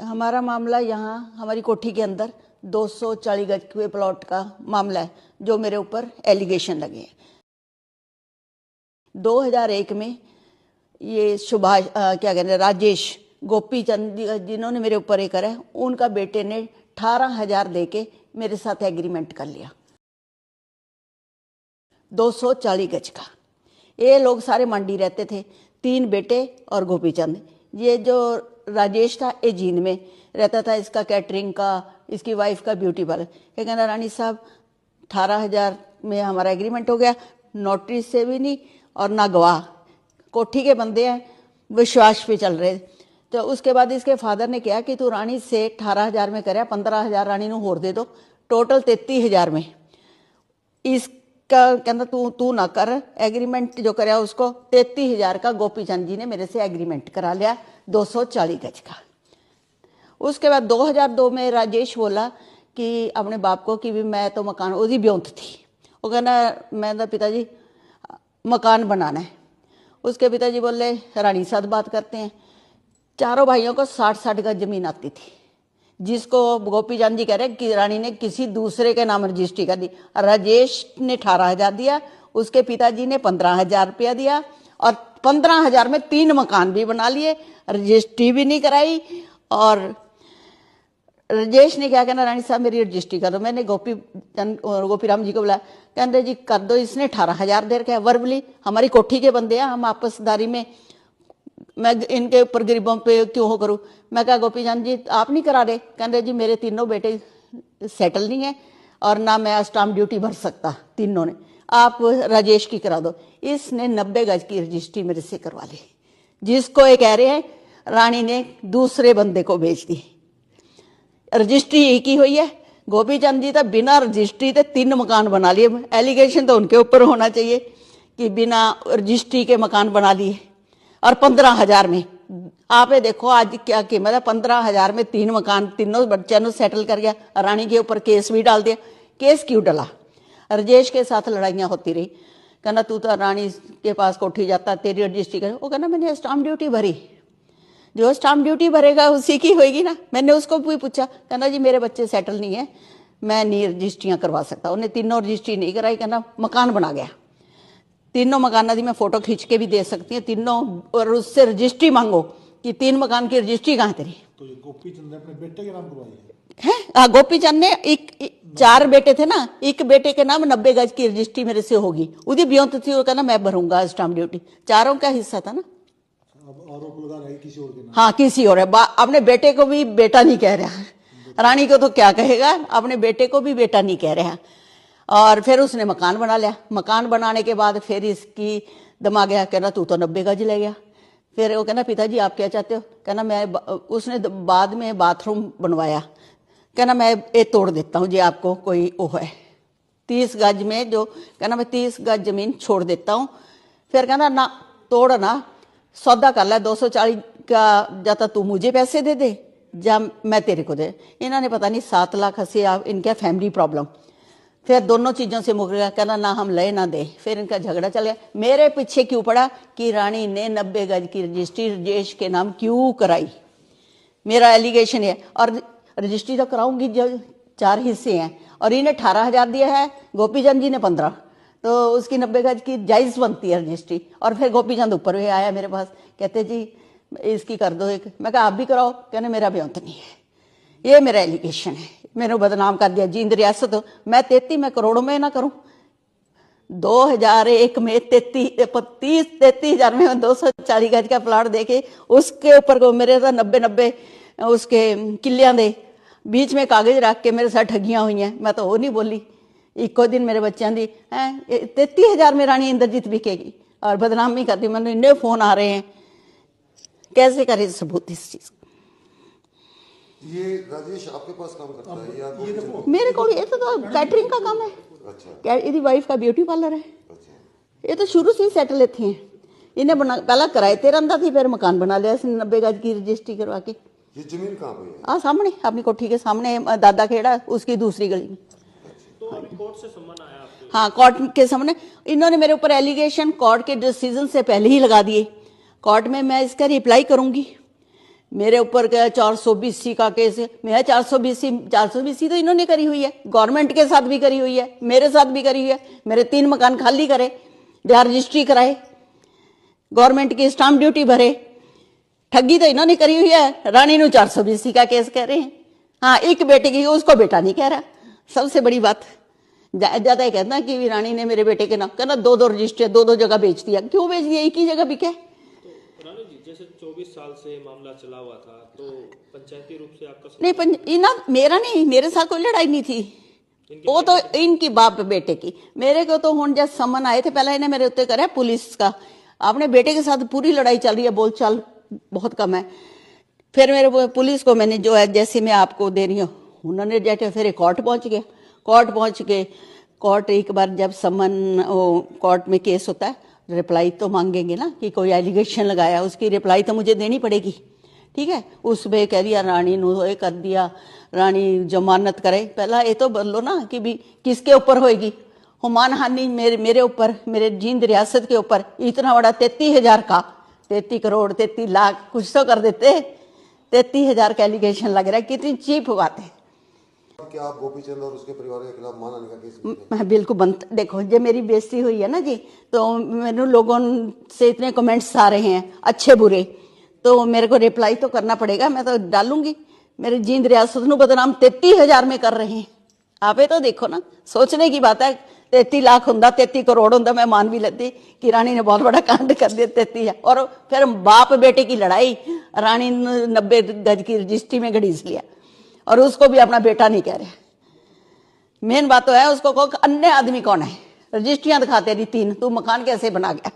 हमारा मामला यहाँ हमारी कोठी के अंदर 240 गज के प्लॉट का मामला है जो मेरे ऊपर एलिगेशन लगे हैं। 2001 में ये सुभाष क्या कहते हैं राजेश गोपीचंद जिन्होंने मेरे ऊपर ये करा है, उनका बेटे ने 18,000 दे के मेरे साथ एग्रीमेंट कर लिया 240 गज का। ये लोग सारे मंडी रहते थे, 3 बेटे और गोपीचंद। ये जो राजेश था ये जींद में रहता था, इसका कैटरिंग का, इसकी वाइफ का ब्यूटी पार्लर। ये कहना रानी साहब 18,000 में हमारा एग्रीमेंट हो गया, नोटरी से भी नहीं और ना गवाह, कोठी के बंदे हैं, विश्वास पे चल रहे। तो उसके बाद इसके फादर ने कहा कि तू रानी से 18,000 में करे, 15,000 रानी ਨੂੰ होर दे दो, टोटल 33,000 में। इसका कहना तू ना कर, एग्रीमेंट जो कराया उसको 33,000 का गोपीचंद जी ने मेरे से एग्रीमेंट करा लिया 240 गज का। उसके बाद 2002 में राजेश बोला कि अपने बाप को कि भी मैं तो मकान, उसकी ब्योंत थी, वो कहना मैं तो पिताजी मकान बनाना है। उसके पिताजी बोले रानी साथ बात करते हैं। चारों भाइयों को 60-60 गज जमीन आती थी, जिसको गोपीचंद जी कह रहे हैं कि रानी ने किसी दूसरे के नाम रजिस्ट्री कर दी। राजेश ने 18,000 दिया, उसके पिताजी ने 15,000 रुपया दिया और 15,000 में 3 मकान भी बना लिए, रजिस्ट्री भी नहीं कराई। और राजेश ने क्या कहना रानी साहब मेरी रजिस्ट्री कर दो। मैंने गोपीराम जी को बुलाया, कहते जी कर दो। इसने 18,000 दे रखा है वर्बली, हमारी कोठी के बंदे हैं, हम आपसदारी में, मैं इनके ऊपर गरीबों पे क्यों हो करूँ। मैं कहा गोपीचंद जी आप नहीं करा रहे, कहते जी मेरे तीनों बेटे सेटल नहीं है और ना मैं स्टाम्प ड्यूटी भर सकता तीनों ने, आप राजेश की करा दो। इसने 90 गज की रजिस्ट्री मेरे से करवा ली, जिसको ये कह रहे हैं रानी ने दूसरे बंदे को बेच दी। रजिस्ट्री एक ही हुई है। गोपीचंद जी तो बिना रजिस्ट्री के 3 मकान बना लिए। एलिगेशन तो उनके ऊपर होना चाहिए कि बिना रजिस्ट्री के मकान बना लिए और 15,000 में। आप ये देखो आज क्या कीमत है, 15,000 में 3 मकान, तीनों बच्चों ने सेटल कर गया। रानी के ऊपर केस भी डाल दिया। केस क्यों डला? राजेश के साथ लड़ाइयाँ होती रही, कहना तू तो रानी के पास कोठी जाता, तेरी रजिस्ट्री कर। वो कहना मैंने स्टाम्प ड्यूटी भरी, जो स्टाम्प ड्यूटी भरेगा उसी की होगी ना। मैंने उसको भी पूछा, कहना जी मेरे बच्चे सेटल नहीं है, मैं नहीं रजिस्ट्रियाँ करवा सकता। उन्हें तीनों रजिस्ट्री नहीं कराई, कहना मकान बना गया। तीनों मकान की मैं फोटो खींच के भी दे सकती हूँ तीनों, और उससे रजिस्ट्री मांगो कि 3 मकान की रजिस्ट्री कहाँ तेरी। तो ये गोपीचंद ने अपने बेटे के नाम करवाई है? हाँ, गोपीचंद ने 4 बेटे थे ना, एक बेटे के नाम 90 गज की रजिस्ट्री मेरे से होगी, उसकी ब्योंत थी, वो कहना मैं भरूंगा स्टाम्प ड्यूटी। चारों का हिस्सा था ना। आरोप लगा रहा है किसी और के नाम। हाँ किसी और है। अपने बेटे को भी बेटा नहीं कह रहा, रानी को तो क्या कहेगा, अपने बेटे को भी बेटा नहीं कह रहा। और फिर उसने मकान बना लिया। मकान बनाने के बाद फिर इसकी दिमाग गया, कहना तू तो 90 गज ले गया। फिर वो कहना पिताजी आप क्या चाहते हो, कहना मैं, उसने बाद में बाथरूम बनवाया, कहना मैं ये तोड़ देता हूँ जी आपको कोई वो है 30 गज में, जो कहना मैं 30 गज जमीन छोड़ देता हूँ। फिर कहना ना तोड़ ना, सौदा कर ला 240 का, जाता तू मुझे पैसे दे दे या मैं तेरे को दे। इन्होंने पता नहीं 7 लाख से इनका फैमिली प्रॉब्लम, फिर दोनों चीज़ों से मुकर गया, कहना ना हम ले ना दे। फिर इनका झगड़ा चल गया। मेरे पीछे क्यों पड़ा कि रानी ने 90 गज की रजिस्ट्री राजेश के नाम क्यों कराई, मेरा एलिगेशन है। और रजिस्ट्री तो कराऊंगी जब 4 हिस्से हैं और इन्हें 18,000 दिया है, गोपीचंद जी ने 15, तो उसकी 90 गज की जायज़ बनती है रजिस्ट्री। और फिर गोपीचंद ऊपर भी आया मेरे पास, कहते जी इसकी कर दो एक। मैं कहा आप भी कराओ, कहने मेरा ब्योंत नहीं है। ये मेरा एलिगेशन है, मैंने बदनाम कर दिया जींद रियासत। मैं 33 में करोड़ों में ना करूं। 2001 में 33,000 में 240 गज का प्लाट देके उसके ऊपर को मेरे साथ 90 उसके किलियां दे बीच में कागज रख के मेरे साथ ठगियां हुई हैं। मैं तो वो नहीं बोली। इको दिन मेरे बच्चों की 33,000 में रानी इंद्रजीत बिकेगी और बदनामी कर दी। मैंने इन्ने फोन आ रहे हैं, कैसे करे सबूत इस चीज। ये राजेश आपके पास काम करता है या मेरे को ये तो कैटरिंग का काम है। अच्छा। इसकी वाइफ का ब्यूटी पार्लर है। ये तो शुरू से ही सेटल थी। इन्हें पहला किराए ते रंदा थी, फिर मकान बना लिया इसने 90 गज की रजिस्ट्री करवा के। ये जमीन कहाँ पे है? हाँ सामने, अपनी कोठी के सामने, दादा खेड़ा उसकी दूसरी गली में। तो कोर्ट से सम्मन आया आपके? हाँ कोर्ट के सामने। इन्होंने मेरे ऊपर एलिगेशन कोर्ट के डिसीजन से पहले ही लगा दिए। कोर्ट में मैं इसका रिप्लाई करूंगी, मेरे ऊपर क्या 420C का केस है। मैं 420C तो इन्होंने करी हुई है, गवर्नमेंट के साथ भी करी हुई है, मेरे साथ भी करी हुई है। मेरे 3 मकान खाली करे, या रजिस्ट्री कराए, गवर्नमेंट की स्टाम्प ड्यूटी भरे, ठगी तो इन्होंने करी हुई है। रानी नु 420C का केस कह रहे हैं। हाँ, एक बेटे की, उसको बेटा नहीं कह रहा। सबसे बड़ी बात ज्यादा ये कहना कि रानी ने मेरे बेटे के नाम कहना 2-2 रजिस्टर 2-2 जगह बेच दिया। क्यों बेच दिया? एक ही जगह बिके। तो रानी जी, जैसे 24 साल से मामला चला हुआ था, तो पंचायती रूप से आपका नहीं, मेरा नहीं, मेरे साथ कोई लड़ाई नहीं थी। वो तो इनकी बाप बेटे की। मेरे को तो हुण जब समन आए थे, पहले इन्हें मेरे उत्ते करे पुलिस का, अपने बेटे के साथ पूरी लड़ाई चल रही है, बोलचाल बहुत कम है। फिर मेरे पुलिस को मैंने जो है, जैसे मैं आपको दे रही हूँ, उन्होंने जाके फिर कोर्ट पहुंच गया। कोर्ट पहुंच के कोर्ट एक बार जब समन कोर्ट में केस होता है, रिप्लाई तो मांगेंगे ना कि कोई एलिगेशन लगाया, उसकी रिप्लाई तो मुझे देनी पड़ेगी। ठीक है, उसमें कह दिया रानी नु ये कर दिया, रानी जमानत करे। पहला ये तो बोलो ना कि भी किसके ऊपर होएगी? हुमान हानि मेरे ऊपर, मेरे जींद रियासत के ऊपर। इतना बड़ा 33,000 का, 33 करोड़ 33 लाख कुछ तो कर देते। 33,000 का एलिगेशन लग रहा है, कितनी चीप बात है। क्या आप गोपीचंद और उसके परिवार के खिलाफ मानहानि का केस? बिल्कुल बनता। देखो, जब मेरी बेइज्जती हुई है ना जी, तो मेरे लोगों से इतने कमेंट्स आ रहे हैं अच्छे बुरे, तो मेरे को रिप्लाई तो करना पड़ेगा। मैं तो डालूंगी। मेरे जींद रियासत नु बदनाम 33,000 में कर रहे हैं। आप ये तो देखो ना, सोचने की बात है। 33 लाख होंदा, 33 करोड़ होंदा, मैं मान भी लेती कि रानी ने बहुत बड़ा कांड कर दिया। 33 और फिर बाप बेटे की लड़ाई, रानी 90 गज की रजिस्ट्री में घड़ीस लिया, और उसको भी अपना बेटा नहीं कह रहे। मेन बात तो है, उसको अन्य आदमी कौन है? रजिस्ट्रियां दिखाते रही 3, तू मकान कैसे बना गया?